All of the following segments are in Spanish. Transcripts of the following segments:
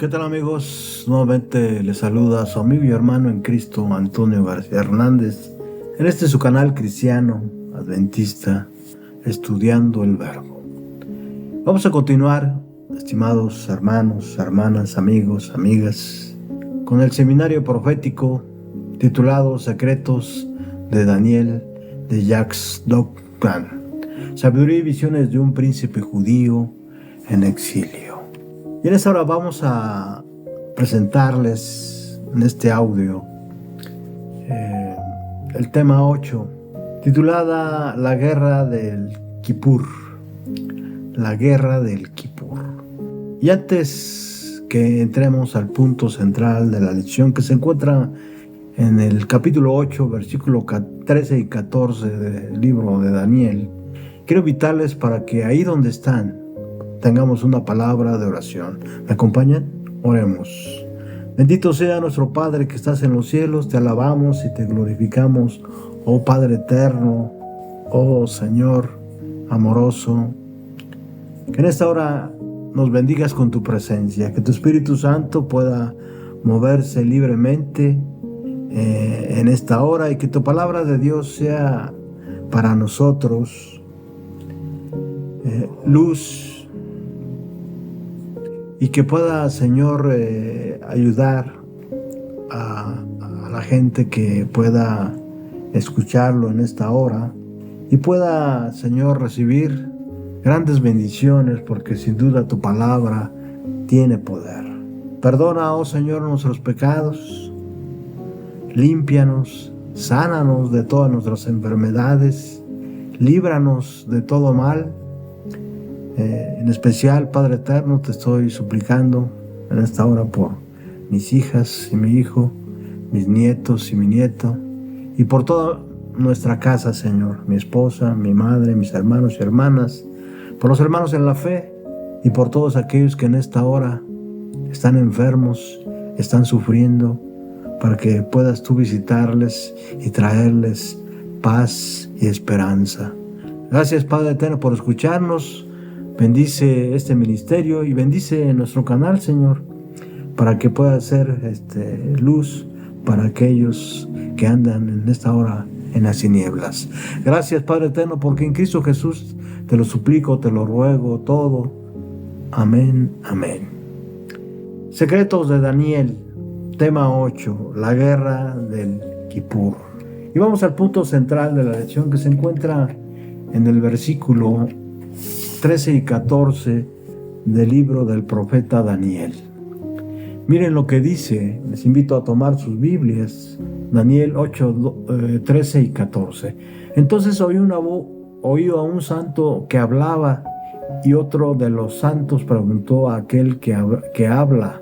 ¿Qué tal, amigos? Nuevamente les saluda su amigo y hermano en Cristo, Antonio García Hernández, en este su canal cristiano, adventista, estudiando el Verbo. Vamos a continuar, estimados hermanos, hermanas, amigos, amigas, con el seminario profético titulado Secretos de Daniel de Jacques Dockman, Sabiduría y visiones de un príncipe judío en exilio. Y en esta hora vamos a presentarles en este audio el tema 8, titulada La Guerra del Kippur. La Guerra del Kippur. Y antes que entremos al punto central de la lección, que se encuentra en el capítulo 8, versículo 13 y 14 del libro de Daniel, quiero invitarles para que ahí donde están tengamos una palabra de oración. ¿Me acompañan? Oremos. Bendito sea nuestro Padre que estás en los cielos, te alabamos y te glorificamos, oh Padre eterno, oh Señor amoroso, que en esta hora nos bendigas con tu presencia, que tu Espíritu Santo pueda moverse libremente en esta hora y que tu palabra de Dios sea para nosotros luz, y que pueda, Señor, ayudar a la gente que pueda escucharlo en esta hora y pueda, Señor, recibir grandes bendiciones, porque sin duda tu palabra tiene poder. Perdona, oh Señor, nuestros pecados, límpianos, sánanos de todas nuestras enfermedades, líbranos de todo mal. En especial, Padre eterno, te estoy suplicando en esta hora por mis hijas y mi hijo, mis nietos y mi nieto, y por toda nuestra casa, Señor, mi esposa, mi madre, mis hermanos y hermanas, por los hermanos en la fe y por todos aquellos que en esta hora están enfermos, están sufriendo, para que puedas tú visitarles y traerles paz y esperanza. Gracias, Padre eterno, por escucharnos. Bendice este ministerio y bendice nuestro canal, Señor, para que pueda ser luz para aquellos que andan en esta hora en las tinieblas. Gracias, Padre eterno, porque en Cristo Jesús te lo suplico, te lo ruego todo. Amén, amén. Secretos de Daniel, tema 8, la guerra del Kippur. Y vamos al punto central de la lección, que se encuentra en el versículo 13 y 14 del libro del profeta Daniel. Miren lo que dice, les invito a tomar sus Biblias, Daniel 8, 13 y 14. Entonces oí a un santo que hablaba, y otro de los santos preguntó a aquel que hablaba: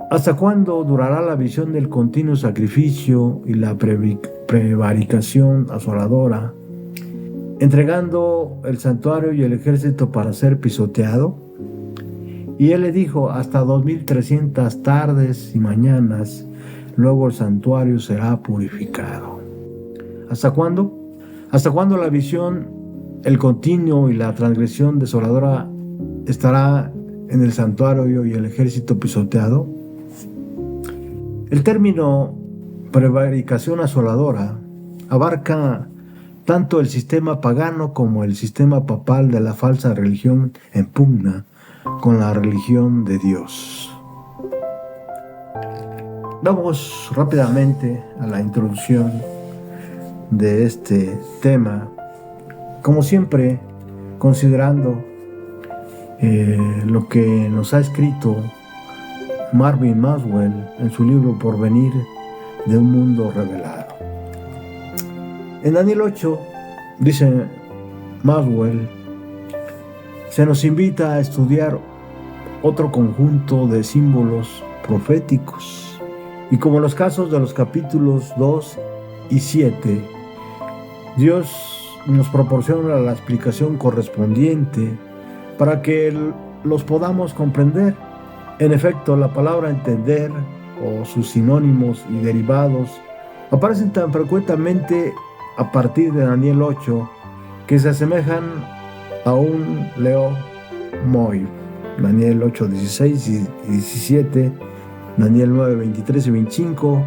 ¿hasta cuándo durará la visión del continuo sacrificio y la prevaricación asoladora, entregando el santuario y el ejército para ser pisoteado? Y él le dijo: hasta 2300 tardes y mañanas, luego el santuario será purificado. ¿Hasta cuándo? ¿Hasta cuándo la visión, el continuo y la transgresión desoladora estará en el santuario y el ejército pisoteado? El término prevaricación asoladora abarca tanto el sistema pagano como el sistema papal de la falsa religión en pugna con la religión de Dios. Vamos rápidamente a la introducción de este tema, como siempre considerando lo que nos ha escrito Marvin Maswell en su libro Porvenir de un mundo revelado. En Daniel 8, dice Maswell, se nos invita a estudiar otro conjunto de símbolos proféticos, y como en los casos de los capítulos 2 y 7, Dios nos proporciona la explicación correspondiente para que los podamos comprender. En efecto, la palabra entender o sus sinónimos y derivados aparecen tan frecuentemente a partir de Daniel 8 que se asemejan a un leo moi. Daniel 8, 16 y 17, Daniel 9, 23 y 25,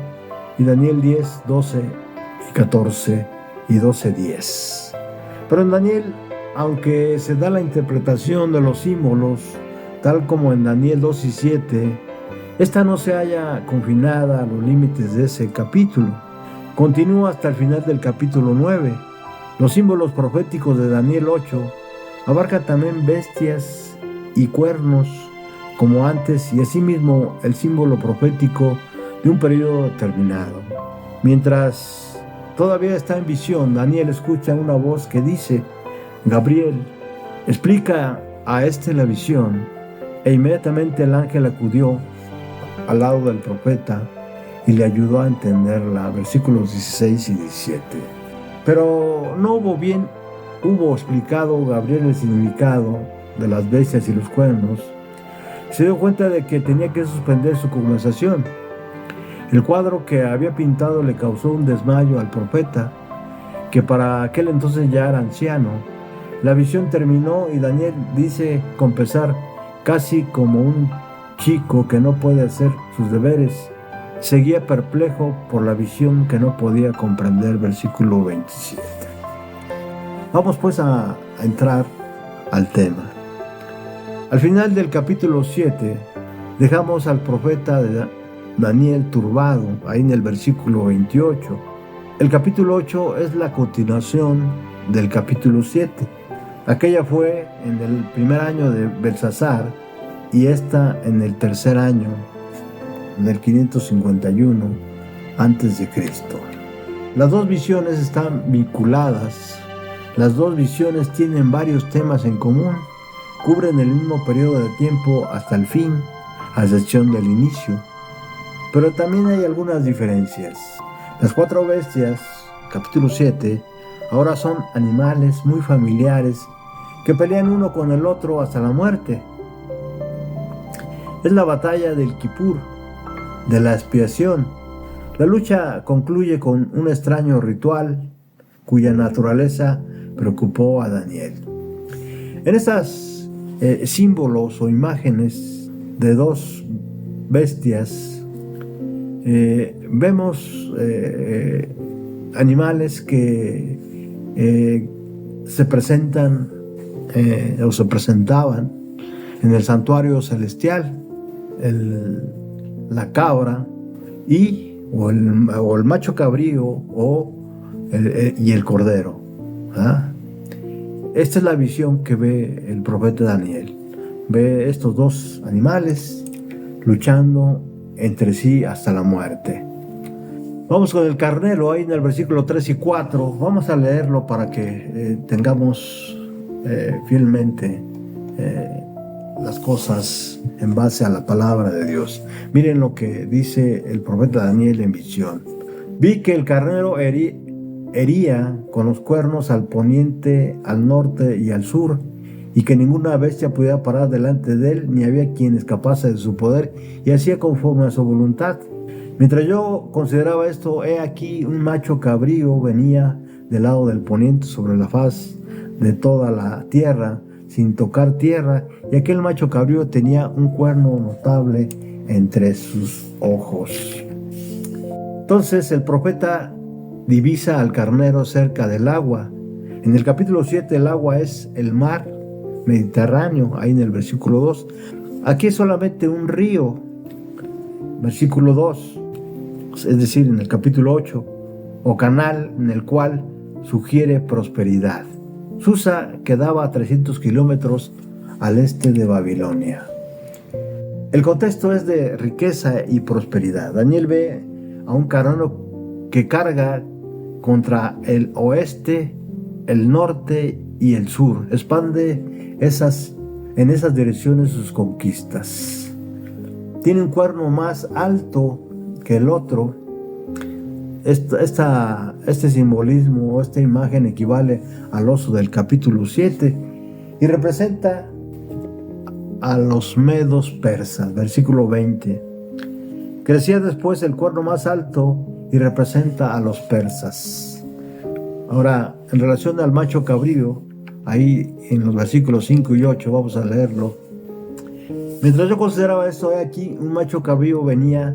y Daniel 10, 12 y 14 y 12, 10. Pero en Daniel, aunque se da la interpretación de los símbolos, tal como en Daniel 2 y 7, esta no se halla confinada a los límites de ese capítulo. Continúa hasta el final del capítulo 9. Los símbolos proféticos de Daniel 8 abarcan también bestias y cuernos como antes, y asimismo el símbolo profético de un periodo determinado. Mientras todavía está en visión, Daniel escucha una voz que dice: Gabriel, explica a la visión. E inmediatamente el ángel acudió al lado del profeta y le ayudó a entenderla. Versículos 16 y 17. Pero no hubo explicado Gabriel el significado de las bestias y los cuernos. Se dio cuenta de que tenía que suspender su conversación. El cuadro que había pintado le causó un desmayo al profeta, que para aquel entonces ya era anciano. La visión terminó y Daniel dice con pesar, casi como un chico que no puede hacer sus deberes, seguía perplejo por la visión que no podía comprender. Versículo 27. Vamos pues a entrar al tema. Al final del capítulo 7 dejamos al profeta de Daniel turbado, ahí en el versículo 28. El capítulo 8 es la continuación del capítulo 7. Aquella fue en el primer año de Belsasar y esta en el tercer año, en el 551 antes de Cristo. Las dos visiones están vinculadas. Las dos visiones tienen varios temas en común. Cubren el mismo periodo de tiempo hasta el fin, a excepción del inicio. Pero también hay algunas diferencias. Las cuatro bestias, capítulo 7, ahora son animales muy familiares que pelean uno con el otro hasta la muerte. Es la batalla del Kipur, de la expiación. La lucha concluye con un extraño ritual cuya naturaleza preocupó a Daniel. En estas símbolos o imágenes de dos bestias, vemos animales que se presentan o se presentaban en el santuario celestial, la cabra o el macho cabrío y el cordero. Esta es la visión que ve el profeta Daniel. Ve estos dos animales luchando entre sí hasta la muerte. Vamos con el carnero, ahí en el versículo 3 y 4. Vamos a leerlo para que tengamos fielmente las cosas en base a la palabra de Dios. Miren lo que dice el profeta Daniel en visión. Vi que el carnero hería con los cuernos al poniente, al norte y al sur, y que ninguna bestia podía parar delante de él, ni había quien escapase de su poder, y hacía conforme a su voluntad. Mientras yo consideraba esto, he aquí un macho cabrío venía del lado del poniente sobre la faz de toda la tierra, sin tocar tierra, y aquel macho cabrío tenía un cuerno notable entre sus ojos. Entonces el profeta divisa al carnero cerca del agua. En el capítulo 7 el agua es el mar Mediterráneo, ahí en el versículo 2. Aquí es solamente un río, versículo 2, es decir, en el capítulo 8, o canal en el cual sugiere prosperidad. Susa quedaba a 300 kilómetros al este de Babilonia. El contexto es de riqueza y prosperidad. Daniel ve a un carnero que carga contra el oeste, el norte y el sur. Expande en esas direcciones sus conquistas. Tiene un cuerno más alto que el otro. Este simbolismo o esta imagen equivale al oso del capítulo 7 y representa a los medos persas. Versículo 20. Crecía después el cuerno más alto y representa a los persas. Ahora, en relación al macho cabrío, ahí en los versículos 5 y 8, vamos a leerlo. Mientras yo consideraba esto, he aquí un macho cabrío venía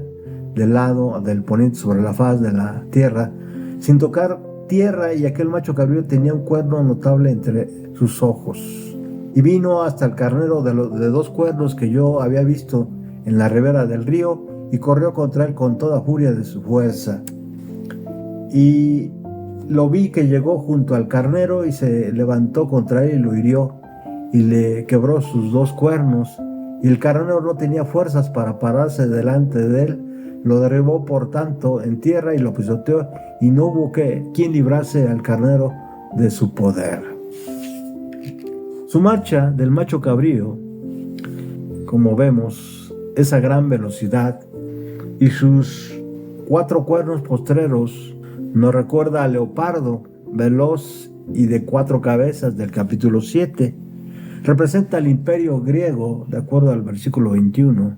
del lado del poniente sobre la faz de la tierra, sin tocar tierra, y aquel macho cabrío tenía un cuerno notable entre sus ojos. Y vino hasta el carnero de 2 cuernos que yo había visto en la ribera del río, y corrió contra él con toda furia de su fuerza. Y lo vi que llegó junto al carnero y se levantó contra él y lo hirió y le quebró sus 2 cuernos. Y el carnero no tenía fuerzas para pararse delante de él, lo derribó por tanto en tierra y lo pisoteó, y no hubo quien librase al carnero de su poder. Su marcha del macho cabrío, como vemos, es a gran velocidad, y sus 4 cuernos postreros nos recuerda al leopardo veloz y de 4 cabezas del capítulo 7. Representa al imperio griego, de acuerdo al versículo 21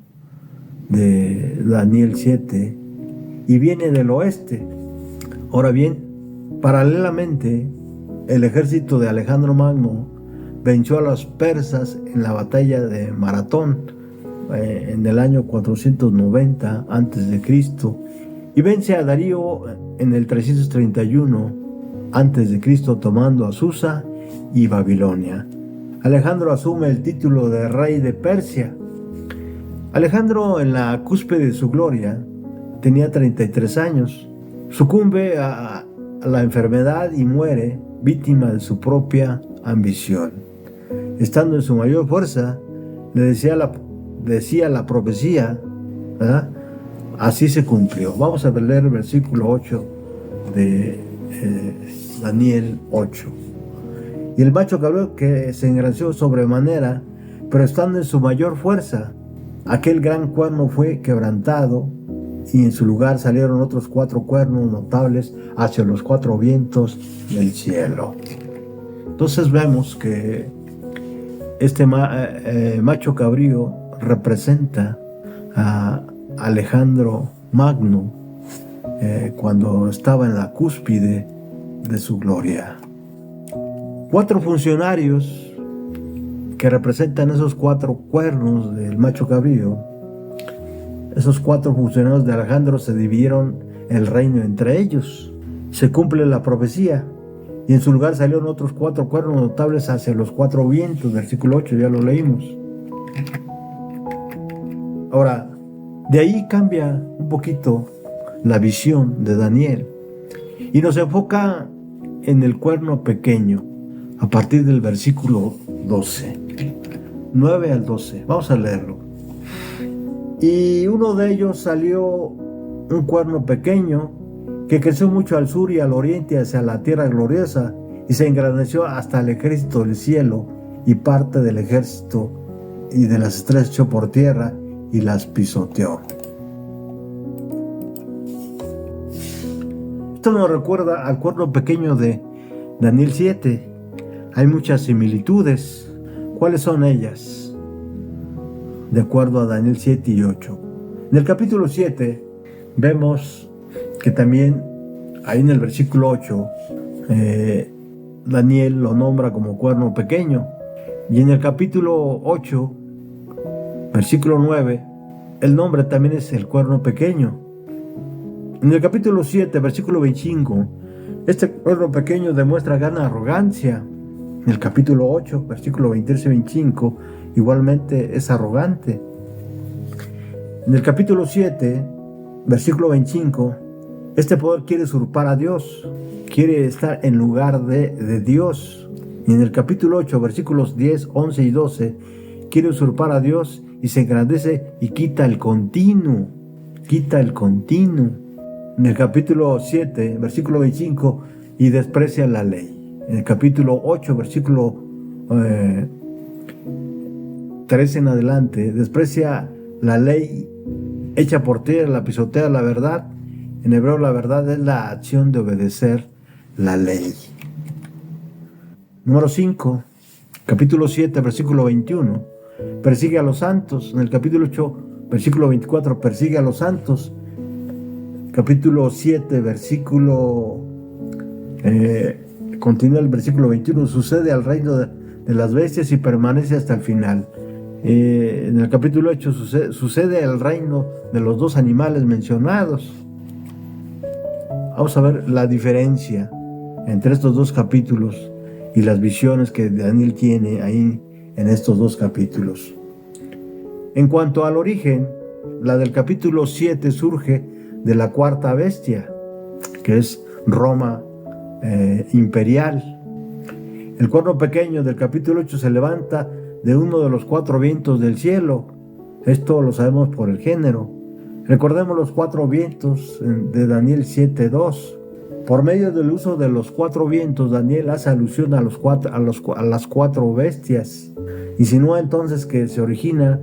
de Daniel 7, y viene del oeste. Ahora bien, paralelamente, el ejército de Alejandro Magno venció a los persas en la batalla de Maratón en el año 490 a.C. y vence a Darío en el 331 a.C. tomando a Susa y Babilonia. Alejandro asume el título de rey de Persia. Alejandro, en la cúspide de su gloria, tenía 33 años. Sucumbe a la enfermedad y muere víctima de su propia ambición. Estando en su mayor fuerza, le decía la profecía, ¿verdad? Así se cumplió. Vamos a leer el versículo 8 de Daniel 8. Y el macho cabrío que se engrandeció sobremanera, pero estando en su mayor fuerza, aquel gran cuerno fue quebrantado, y en su lugar salieron otros 4 cuernos notables hacia los 4 vientos del cielo. Entonces vemos que este macho cabrío representa a Alejandro Magno cuando estaba en la cúspide de su gloria. 4 funcionarios que representan esos 4 cuernos del macho cabrío. Esos 4 funcionarios de Alejandro se dividieron el reino entre ellos. Se cumple la profecía, y en su lugar salieron otros 4 cuernos notables hacia los 4 vientos, versículo 8, ya lo leímos. Ahora, de ahí cambia un poquito la visión de Daniel y nos enfoca en el cuerno pequeño a partir del versículo 12, 9 al 12. Vamos a leerlo. Y uno de ellos salió un cuerno pequeño que creció mucho al sur y al oriente hacia la tierra gloriosa, y se engrandeció hasta el ejército del cielo, y parte del ejército y de las estrellas echó por tierra y las pisoteó. Esto nos recuerda al cuerno pequeño de Daniel 7. Hay muchas similitudes. ¿Cuáles son ellas? De acuerdo a Daniel 7 y 8. En el capítulo 7 vemos que también ahí en el versículo 8 Daniel lo nombra como cuerno pequeño, y en el capítulo 8 versículo 9 el nombre también es el cuerno pequeño. En el capítulo 7 versículo 25 este cuerno pequeño demuestra gran arrogancia. En el capítulo 8 versículo 23 y 25 igualmente es arrogante. En el capítulo 7 versículo 25 este poder quiere usurpar a Dios, quiere estar en lugar de Dios. Y en el capítulo 8, versículos 10, 11 y 12, quiere usurpar a Dios y se engrandece y quita el continuo. En el capítulo 7, versículo 25, y desprecia la ley. En el capítulo 8, versículo 13 en adelante, desprecia la ley, echa por tierra, la pisotea la verdad. En hebreo la verdad es la acción de obedecer la ley. Número 5, capítulo 7, versículo 21, persigue a los santos. En el capítulo 8, versículo 24, persigue a los santos. Capítulo 7, versículo, continúa el versículo 21, sucede al reino de las bestias y permanece hasta el final. En el capítulo 8 sucede el reino de los dos animales mencionados. Vamos a ver la diferencia entre estos dos capítulos y las visiones que Daniel tiene ahí en estos dos capítulos. En cuanto al origen, la del capítulo 7 surge de la cuarta bestia, que es Roma imperial. El cuerno pequeño del capítulo 8 se levanta de uno de los cuatro vientos del cielo. Esto lo sabemos por el género. Recordemos los cuatro vientos de Daniel 7:2. Por medio del uso de los cuatro vientos, Daniel hace alusión a las cuatro bestias. Insinúa entonces que se origina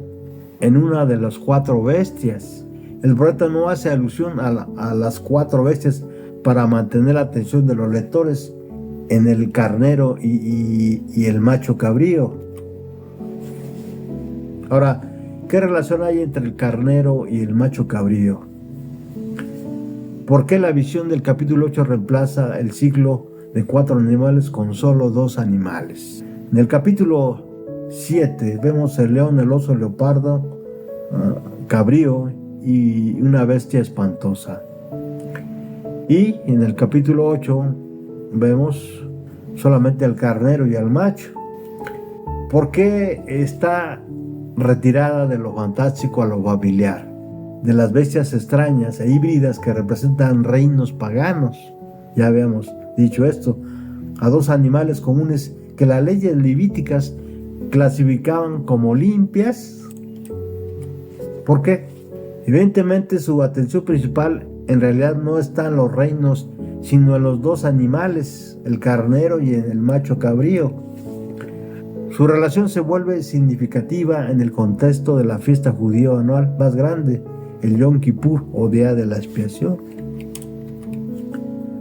en una de las cuatro bestias. El profeta no hace alusión a las cuatro bestias para mantener la atención de los lectores en el carnero y el macho cabrío. Ahora, ¿qué relación hay entre el carnero y el macho cabrío? ¿Por qué la visión del capítulo 8 reemplaza el ciclo de cuatro animales con solo dos animales? En el capítulo 7 vemos el león, el oso, el leopardo, cabrío y una bestia espantosa. Y en el capítulo 8 vemos solamente al carnero y al macho. ¿Por qué está retirada de lo fantástico a lo familiar? De las bestias extrañas e híbridas que representan reinos paganos. Ya habíamos dicho esto. A dos animales comunes que las leyes levíticas clasificaban como limpias. ¿Por qué? Evidentemente su atención principal en realidad no está en los reinos, sino en los dos animales, el carnero y el macho cabrío. Su relación se vuelve significativa en el contexto de la fiesta judía anual más grande, el Yom Kippur o Día de la Expiación.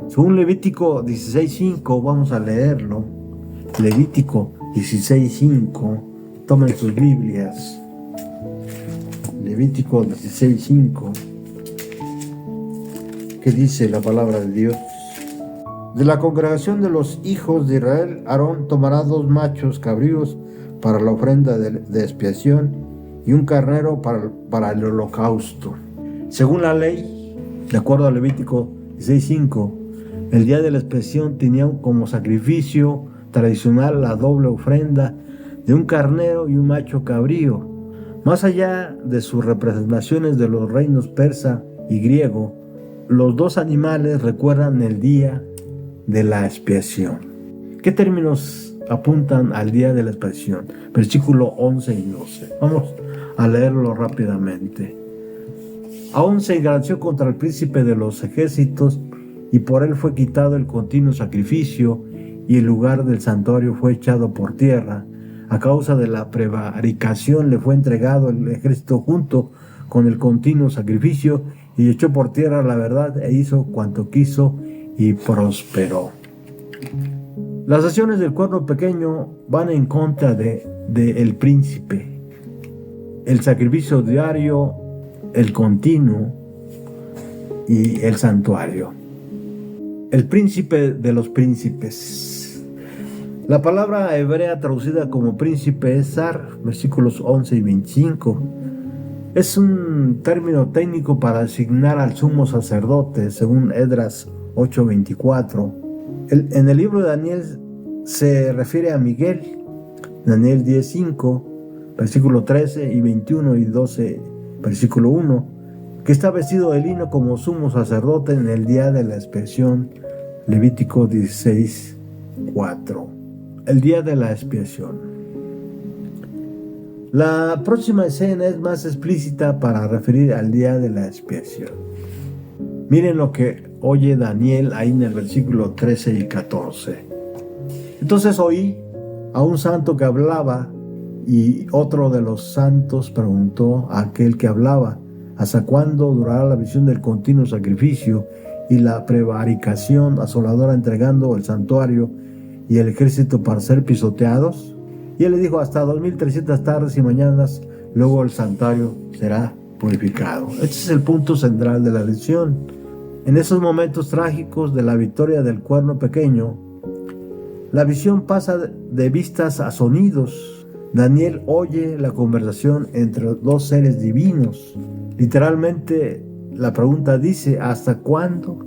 Según Levítico 16:5, vamos a leerlo. Levítico 16:5, tomen sus Biblias. Levítico 16:5. ¿Qué dice la palabra de Dios? De la congregación de los hijos de Israel, Aarón tomará dos machos cabríos para la ofrenda de expiación y un carnero para el holocausto. Según la ley, de acuerdo a Levítico 16:5, el día de la expiación tenía como sacrificio tradicional la doble ofrenda de un carnero y un macho cabrío. Más allá de sus representaciones de los reinos persa y griego, los dos animales recuerdan el día de la expiación. ¿Qué términos apuntan al día de la expiación? Versículo 11 y 12. Vamos a leerlo rápidamente. Aún se engraneció contra el príncipe de los ejércitos y por él fue quitado el continuo sacrificio y el lugar del santuario fue echado por tierra. A causa de la prevaricación le fue entregado el ejército junto con el continuo sacrificio y echó por tierra la verdad e hizo cuanto quiso y prosperó. Las acciones del cuerno pequeño van en contra del príncipe. El sacrificio diario, el continuo y el santuario. El príncipe de los príncipes. La palabra hebrea traducida como príncipe es zar, versículos 11 y 25. Es un término técnico para designar al sumo sacerdote, según Esdras 8:24. En el libro de Daniel se refiere a Miguel, Daniel 10:5, versículo 13 y 21 y 12, versículo 1, que está vestido de lino como sumo sacerdote en el día de la expiación, Levítico 16:4. El día de la expiación. La próxima escena es más explícita para referir al día de la expiación. Miren lo que oye Daniel ahí en el versículo 13 y 14. Entonces oí a un santo que hablaba y otro de los santos preguntó a aquel que hablaba: ¿hasta cuándo durará la visión del continuo sacrificio y la prevaricación asoladora entregando el santuario y el ejército para ser pisoteados? Y él le dijo: hasta 2300 tardes y mañanas, luego el santuario será purificado. Este es el punto central de la lección. En esos momentos trágicos de la victoria del cuerno pequeño, la visión pasa de vistas a sonidos, Daniel oye la conversación entre dos seres divinos. Literalmente, la pregunta dice: ¿hasta cuándo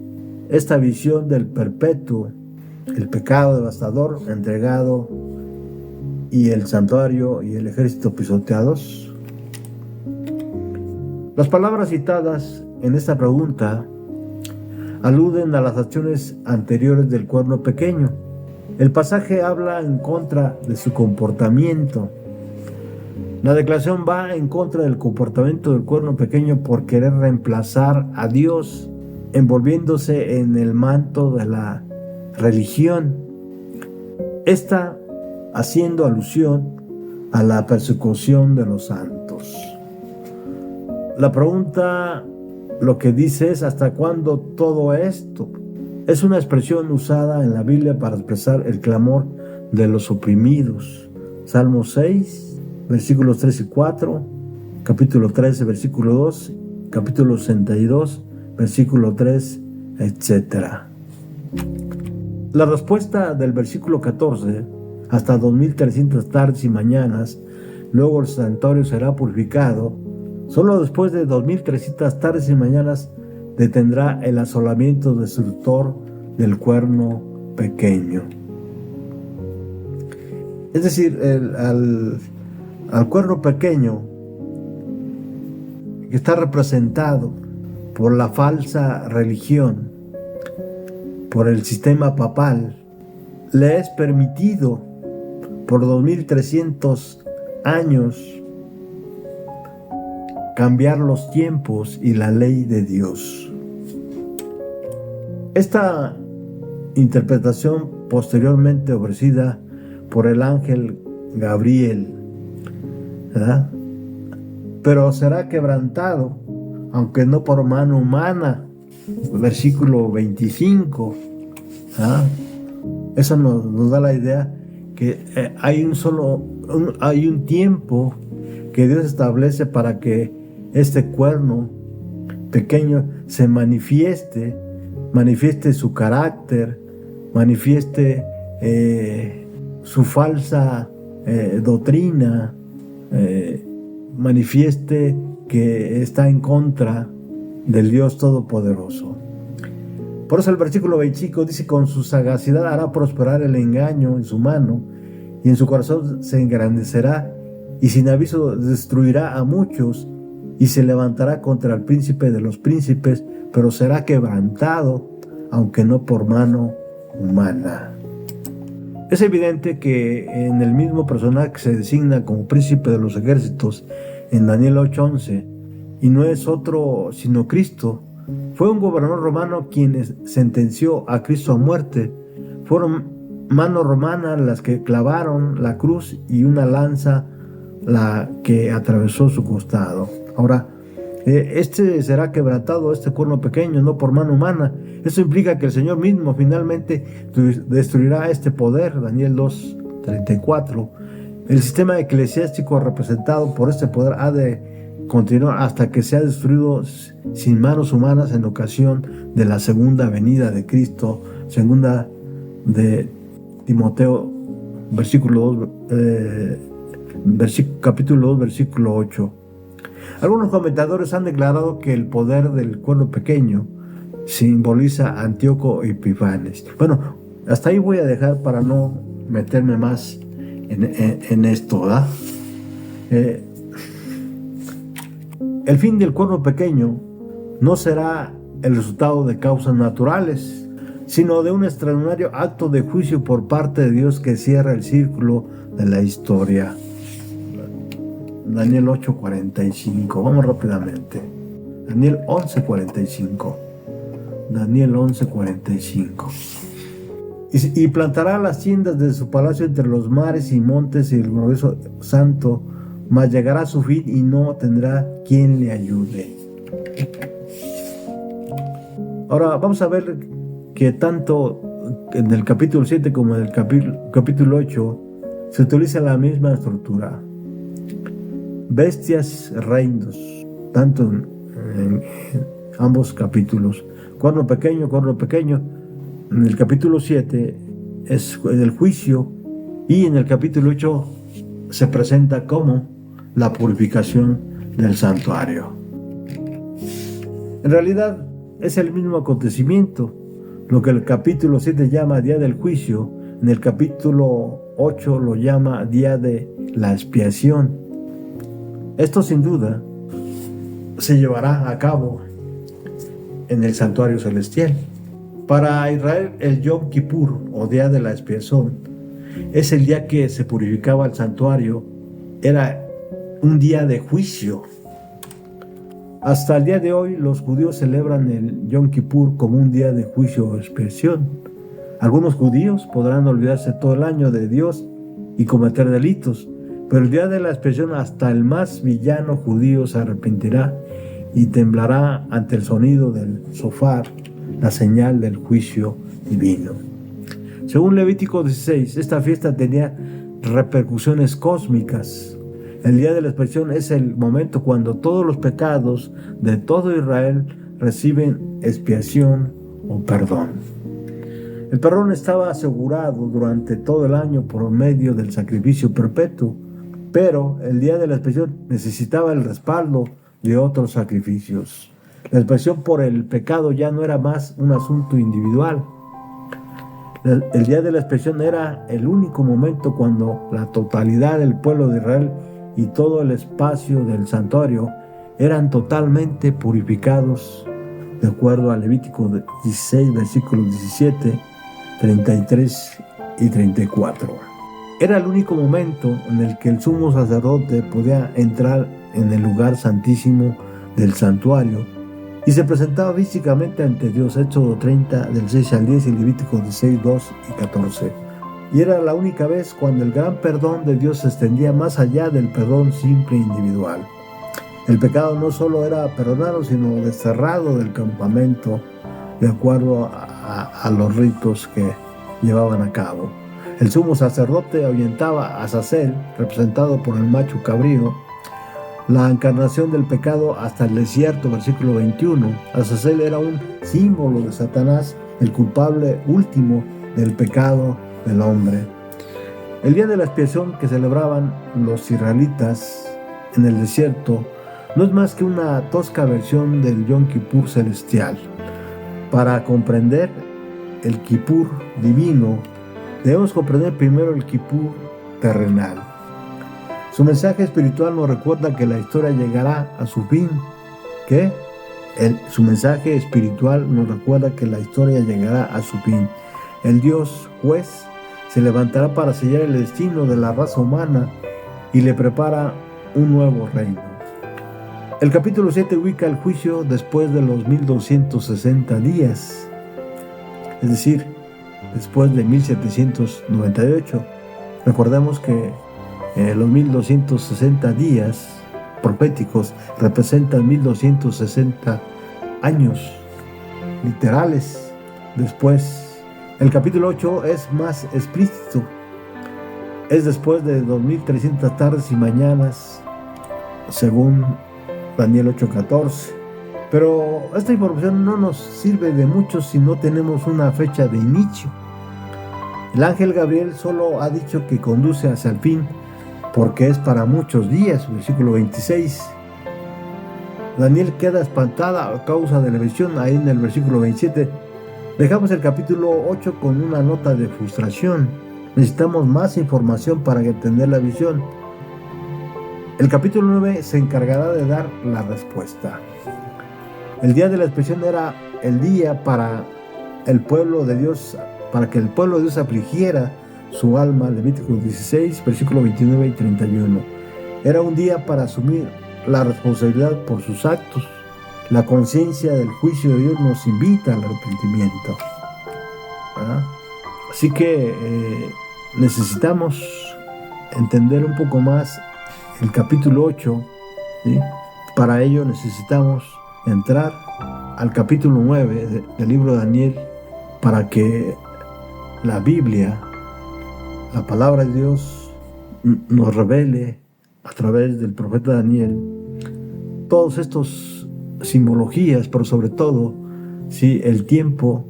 esta visión del perpetuo, el pecado devastador entregado y el santuario y el ejército pisoteados? Las palabras citadas en esta pregunta aluden a las acciones anteriores del cuerno pequeño. El pasaje habla en contra de su comportamiento. La declaración va en contra del comportamiento del cuerno pequeño por querer reemplazar a Dios, envolviéndose en el manto de la religión. Esta haciendo alusión a la persecución de los santos. La pregunta lo que dice es: ¿hasta cuándo todo esto? Es una expresión usada en la Biblia para expresar el clamor de los oprimidos. Salmo 6, versículos 3 y 4, capítulo 13, versículo 2, capítulo 62, versículo 3, etc. La respuesta del versículo 14: hasta 2300 tardes y mañanas, luego el santuario será purificado. Solo después de 2300 tardes y mañanas detendrá el asolamiento destructor del cuerno pequeño. Es decir, al cuerno pequeño, que está representado por la falsa religión, por el sistema papal, le es permitido por 2300 años cambiar los tiempos y la ley de Dios. Esta interpretación posteriormente ofrecida por el ángel Gabriel, ¿verdad? Pero será quebrantado, aunque no por mano humana. Versículo 25. ¿Ah? Eso nos da la idea que hay un tiempo que Dios establece para que este cuerno pequeño se manifieste su carácter, manifieste su falsa doctrina, manifieste que está en contra del Dios Todopoderoso. Por eso el versículo 25 dice: con su sagacidad hará prosperar el engaño en su mano, y en su corazón se engrandecerá, y sin aviso destruirá a muchos, y se levantará contra el príncipe de los príncipes, pero será quebrantado, aunque no por mano humana. Es evidente que en el mismo personaje que se designa como príncipe de los ejércitos en Daniel 8:11, y no es otro sino Cristo, fue un gobernador romano quien sentenció a Cristo a muerte. Fueron manos romanas las que clavaron la cruz y una lanza la que atravesó su costado. Ahora, este será quebrantado, este cuerno pequeño, no por mano humana. Eso implica que el Señor mismo finalmente destruirá este poder. Daniel 2:34. El sistema eclesiástico representado por este poder ha de continuar hasta que sea destruido sin manos humanas en ocasión de la segunda venida de Cristo. Segunda de Timoteo, capítulo 2, versículo 8. Algunos comentadores han declarado que el poder del cuerno pequeño simboliza a Antíoco Epifanes. Bueno, hasta ahí voy a dejar para no meterme más en esto, ¿verdad? El fin del cuerno pequeño no será el resultado de causas naturales, sino de un extraordinario acto de juicio por parte de Dios que cierra el círculo de la historia. Daniel 8:45. Vamos rápidamente. Daniel 11:45. Daniel 11:45. Y plantará las tiendas de su palacio entre los mares y montes y el glorioso santo, mas llegará a su fin y no tendrá quien le ayude. Ahora vamos a ver que tanto en el capítulo 7 como en el capítulo 8 se utiliza la misma estructura. Bestias, reinos, tanto en ambos capítulos. Cuerno pequeño. En el capítulo 7 es el juicio, y en el capítulo 8 se presenta como la purificación del santuario. En realidad es el mismo acontecimiento, lo que el capítulo 7 llama día del juicio, en el capítulo 8 lo llama día de la expiación. Esto sin duda se llevará a cabo en el santuario celestial. Para Israel, el Yom Kippur, o día de la expiación, es el día que se purificaba el santuario. Era un día de juicio. Hasta el día de hoy, los judíos celebran el Yom Kippur como un día de juicio o expiación. Algunos judíos podrán olvidarse todo el año de Dios y cometer delitos, pero el día de la expiación hasta el más villano judío se arrepentirá y temblará ante el sonido del shofar, la señal del juicio divino. Según Levítico 16, esta fiesta tenía repercusiones cósmicas. El día de la expiación es el momento cuando todos los pecados de todo Israel reciben expiación o perdón. El perdón estaba asegurado durante todo el año por medio del sacrificio perpetuo, pero el día de la expiación necesitaba el respaldo de otros sacrificios. La expiación por el pecado ya no era más un asunto individual. El día de la expiación era el único momento cuando la totalidad del pueblo de Israel y todo el espacio del santuario eran totalmente purificados, de acuerdo a Levítico 16, versículos 17, 33 y 34. Era el único momento en el que el sumo sacerdote podía entrar en el lugar santísimo del santuario y se presentaba físicamente ante Dios. Éxodo 30 del 6 al 10 y Levítico 16, 2 y 14. Y era la única vez cuando el gran perdón de Dios se extendía más allá del perdón simple e individual. El pecado no solo era perdonado, sino desterrado del campamento de acuerdo a los ritos que llevaban a cabo. El sumo sacerdote ahuyentaba a Azazel, representado por el macho cabrío, la encarnación del pecado, hasta el desierto, versículo 21. Azazel era un símbolo de Satanás, el culpable último del pecado del hombre. El día de la expiación que celebraban los israelitas en el desierto no es más que una tosca versión del Yom Kippur celestial. Para comprender el Kippur divino, debemos comprender primero el Kippur terrenal. Su mensaje espiritual nos recuerda que la historia llegará a su fin. Su mensaje espiritual nos recuerda que la historia llegará a su fin. El Dios juez se levantará para sellar el destino de la raza humana y le prepara un nuevo reino. El capítulo 7 ubica el juicio después de los 1260 días, es decir, después de 1798. Recordemos que los 1260 días proféticos representan 1260 años literales después. El capítulo 8 es más explícito. Es después de 2300 tardes y mañanas, según Daniel 8:14. Pero esta información no nos sirve de mucho si no tenemos una fecha de inicio. El ángel Gabriel solo ha dicho que conduce hacia el fin porque es para muchos días, versículo 26. Daniel queda espantada a causa de la visión, ahí en el versículo 27. Dejamos el capítulo 8 con una nota de frustración. Necesitamos más información para entender la visión. El capítulo 9 se encargará de dar la respuesta. El día de la expiación era el día para el pueblo de Dios, para que el pueblo de Dios afligiera su alma, Levítico 16, versículo 29 y 31. Era un día para asumir la responsabilidad por sus actos. La conciencia del juicio de Dios nos invita al arrepentimiento. Así que necesitamos entender un poco más el capítulo 8, ¿sí? Para ello necesitamos entrar al capítulo 9 del libro de Daniel para que la Biblia, la palabra de Dios, nos revele a través del profeta Daniel todos estos simbologías, pero sobre todo, sí, el tiempo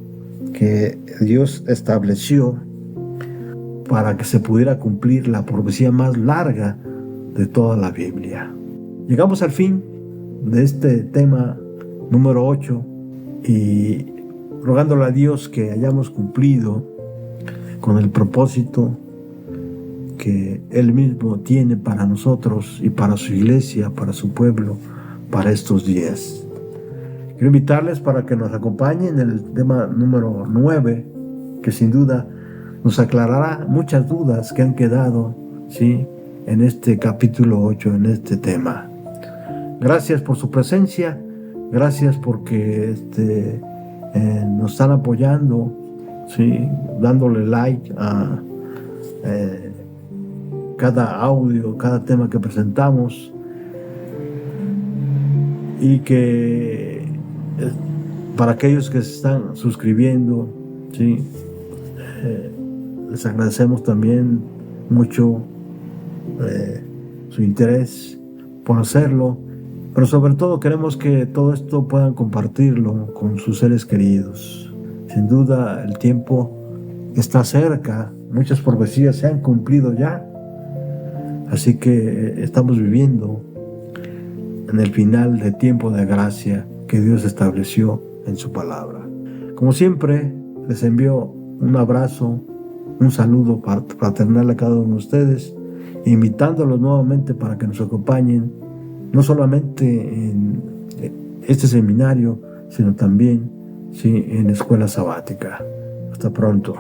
que Dios estableció para que se pudiera cumplir la profecía más larga de toda la Biblia. Llegamos al fin de este tema número 8 y rogándole a Dios que hayamos cumplido con el propósito que Él mismo tiene para nosotros y para su iglesia, para su pueblo, para estos días. Quiero invitarles para que nos acompañen en el tema número 9, que sin duda nos aclarará muchas dudas que han quedado, ¿sí?, en este capítulo 8, en este tema. Gracias por su presencia, gracias porque nos están apoyando, ¿sí?, dándole like a cada audio, cada tema que presentamos, y que para aquellos que se están suscribiendo, ¿sí?, les agradecemos también mucho su interés por hacerlo, pero sobre todo queremos que todo esto puedan compartirlo con sus seres queridos. Sin duda el tiempo está cerca, muchas profecías se han cumplido ya, así que estamos viviendo en el final de tiempo de gracia que Dios estableció en su palabra. Como siempre, les envío un abrazo, un saludo fraternal a cada uno de ustedes, invitándolos nuevamente para que nos acompañen, no solamente en este seminario, sino también, sí, en Escuela Sabática. Hasta pronto.